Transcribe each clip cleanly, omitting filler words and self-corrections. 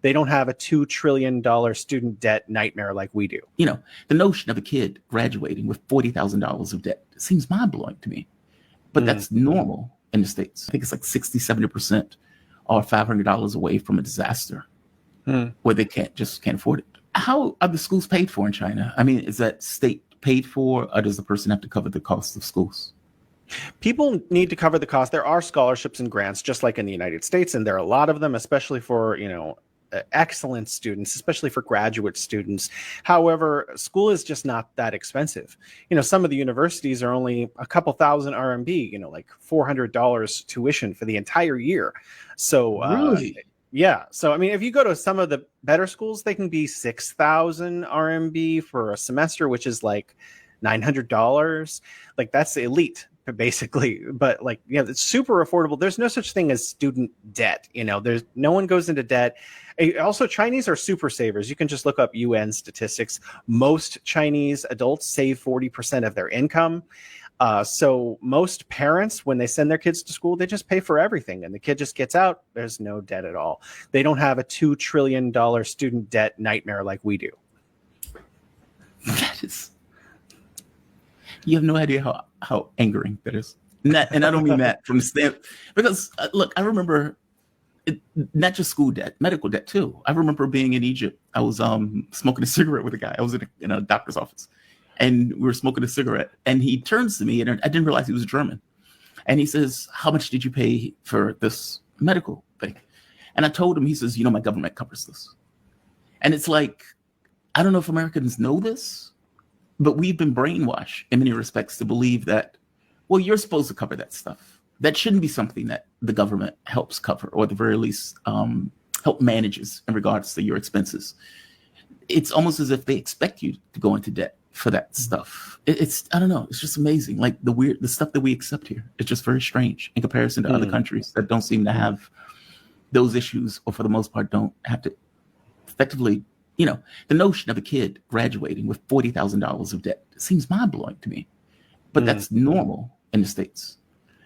They don't have a $2 trillion student debt nightmare like we do. You know, the notion of a kid graduating with $40,000 of debt seems mind-blowing to me. But that's normal in the States. I think it's like 60-70% are $500 away from a disaster where they can't afford it. How are the schools paid for in China? I mean, is that state paid for, or does the person have to cover the cost of schools? People need to cover the cost. There are scholarships and grants, just like in the United States, and there are a lot of them, especially for, excellent students, especially for graduate students. However, school is just not that expensive. Some of the universities are only a couple thousand RMB, like $400 tuition for the entire year. So, really? Yeah. So, I mean, if you go to some of the better schools, they can be 6,000 RMB for a semester, which is like $900. Like, that's elite, basically. But it's super affordable. There's no such thing as student debt. There's no one goes into debt. Also, Chinese are super savers. You can just look up UN statistics. Most Chinese adults save 40% of their income. So most parents, when they send their kids to school, they just pay for everything, and the kid just gets out. There's no debt at all. They don't have a $2 trillion student debt nightmare like we do. That is, you have no idea how angering that is. And I don't mean that from the standpoint, because look, I remember not just school debt, medical debt too. I remember being in Egypt. I was smoking a cigarette with a guy. I was in a doctor's office, and we were smoking a cigarette, and he turns to me, and I didn't realize he was German. And he says, "How much did you pay for this medical thing?" And I told him. He says, "My government covers this." And it's like, I don't know if Americans know this, but we've been brainwashed in many respects to believe that, well, you're supposed to cover that stuff. That shouldn't be something that the government helps cover, or at the very least help manages in regards to your expenses. It's almost as if they expect you to go into debt for that stuff. It's I don't know. It's just amazing. Like the stuff that we accept here. It's just very strange in comparison to other countries that don't seem to have those issues, or for the most part don't have to effectively. The notion of a kid graduating with $40,000 of debt seems mind-blowing to me. But that's normal in the States.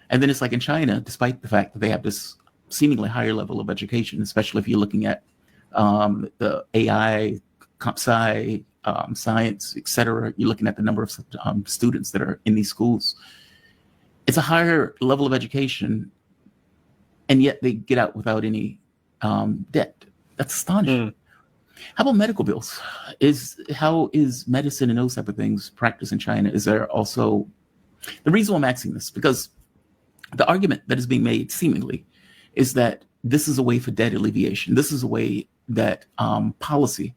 And then it's like in China, despite the fact that they have this seemingly higher level of education, especially if you're looking at the AI, comp sci, science, et cetera, you're looking at the number of students that are in these schools. It's a higher level of education, and yet they get out without any debt. That's astonishing. How about medical bills? How is medicine and those type of things practiced in China? Is there also, the reason why I'm asking this, because the argument that is being made seemingly is that this is a way for debt alleviation. This is a way that policy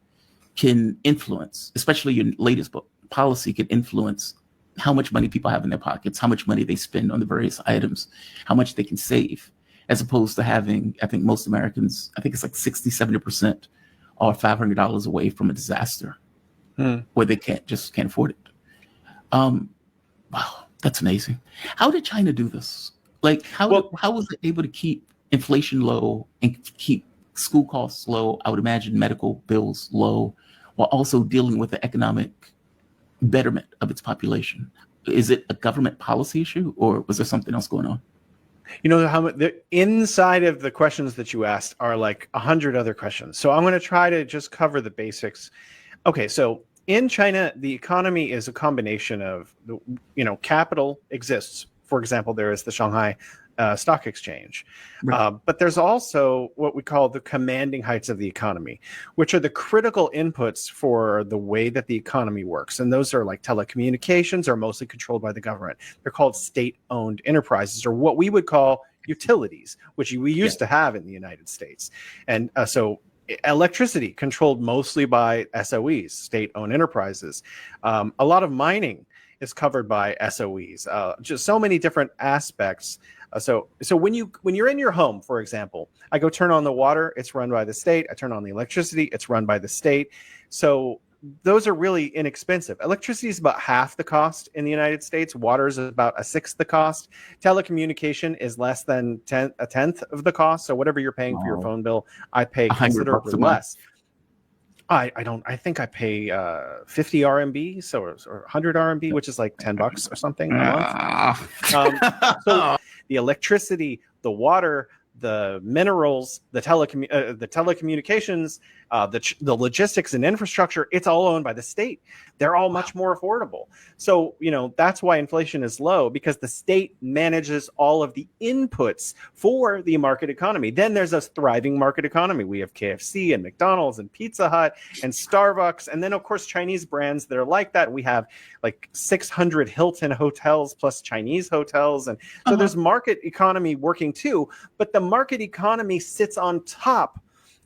can influence, especially your latest book, policy can influence how much money people have in their pockets, how much money they spend on the various items, how much they can save, as opposed to having, I think most Americans, I think it's like 60-70% are $500 away from a disaster where they can't afford it. Wow, that's amazing. How did China do this? Like, how was it able to keep inflation low and keep school costs low? I would imagine medical bills low, while also dealing with the economic betterment of its population. Is it a government policy issue, or was there something else going on? How the inside of the questions that you asked are like 100 other questions. So I'm going to try to just cover the basics. Okay, so in China, the economy is a combination of, capital exists. For example, there is the Shanghai Stock Exchange. Right. But there's also what we call the commanding heights of the economy, which are the critical inputs for the way that the economy works. And those are like telecommunications, are mostly controlled by the government. They're called state-owned enterprises, or what we would call utilities, which we used to have in the United States. And so electricity controlled mostly by SOEs, state-owned enterprises. A lot of mining is covered by SOEs. Just so many different aspects. So when you're in your home, for example, I go turn on the water, it's run by the state. I turn on the electricity, it's run by the state. So those are really inexpensive. Electricity is about half the cost in the United States. Water is about a sixth the cost. Telecommunication is less than a tenth of the cost. So whatever you're paying for your phone bill, I pay considerably less. I think I pay 50 RMB, or 100 RMB, which is like $10 or something a month. So the electricity, the water, the minerals, the telecommunications, the logistics and infrastructure, it's all owned by the state. They're all much more affordable. So, that's why inflation is low, because the state manages all of the inputs for the market economy. Then there's a thriving market economy. We have KFC and McDonald's and Pizza Hut and Starbucks. And then, of course, Chinese brands that are like that. We have like 600 Hilton hotels plus Chinese hotels. And so there's market economy working too. But the market economy sits on top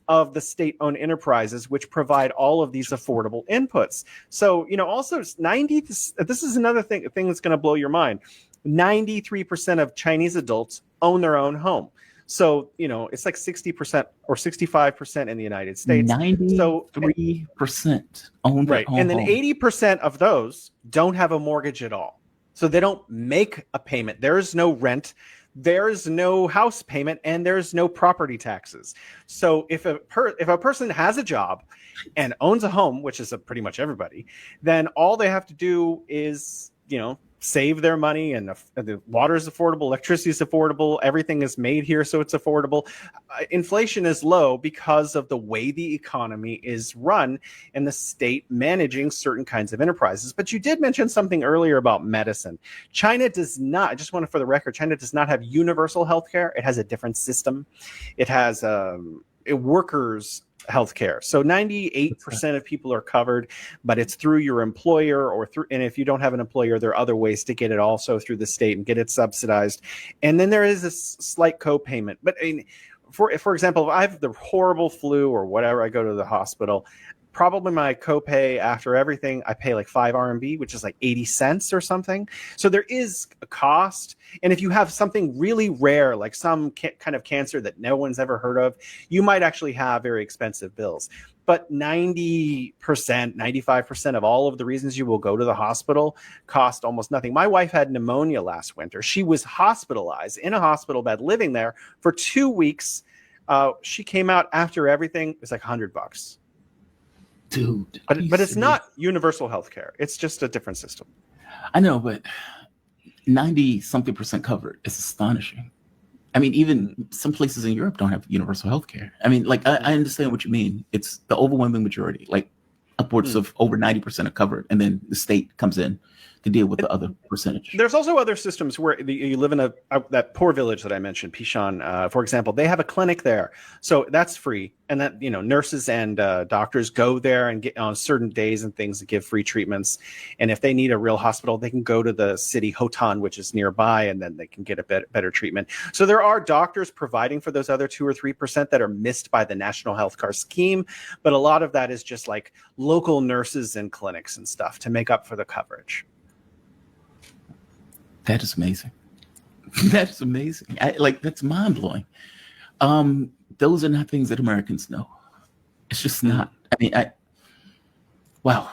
of the state-owned enterprises, which provide all of these affordable inputs. So, also this is another thing that's going to blow your mind. 93% of Chinese adults own their own home. So, it's like 60% or 65% in the United States. 93% own their right. own And then home. 80% of those don't have a mortgage at all. So they don't make a payment. There is no rent. There's no house payment, and there's no property taxes. So if a person has a job and owns a home, which is pretty much everybody, then all they have to do is, save their money, and the water is affordable, electricity is affordable, everything is made here, so it's affordable. Inflation is low because of the way the economy is run and the state managing certain kinds of enterprises. But you did mention something earlier about medicine. China does not, I just want to, for the record, China does not have universal health care. It has a different system. It has workers' healthcare. So 98% of people are covered, but it's through your employer and if you don't have an employer, there are other ways to get it also through the state and get it subsidized. And then there is a slight co-payment. But for example, if I have the horrible flu or whatever, I go to the hospital, probably my copay after everything, I pay like 5 RMB, which is like 80 cents or something. So there is a cost. And if you have something really rare, like some kind of cancer that no one's ever heard of, you might actually have very expensive bills. But 90%, 95% of all of the reasons you will go to the hospital cost almost nothing. My wife had pneumonia last winter. She was hospitalized in a hospital bed, living there for 2 weeks. She came out after everything. It was like $100. Dude, but it's not universal health care. It's just a different system. I know, but 90-something% covered is astonishing. I mean, even some places in Europe don't have universal health care. I mean, like, I understand what you mean. It's the overwhelming majority, like upwards of over 90% are covered. And then the state comes in to deal with the other percentage. There's also other systems where you live in that poor village that I mentioned, Pishan, for example. They have a clinic there, so that's free, and that nurses and doctors go there and get on certain days and things to give free treatments. And if they need a real hospital, they can go to the city Hotan, which is nearby, and then they can get a better treatment. So there are doctors providing for those other 2 or 3% that are missed by the National Health Care Scheme, but a lot of that is just like local nurses and clinics and stuff to make up for the coverage. That is amazing. That is amazing. That's mind blowing. Those are not things that Americans know. It's just not. I mean, wow.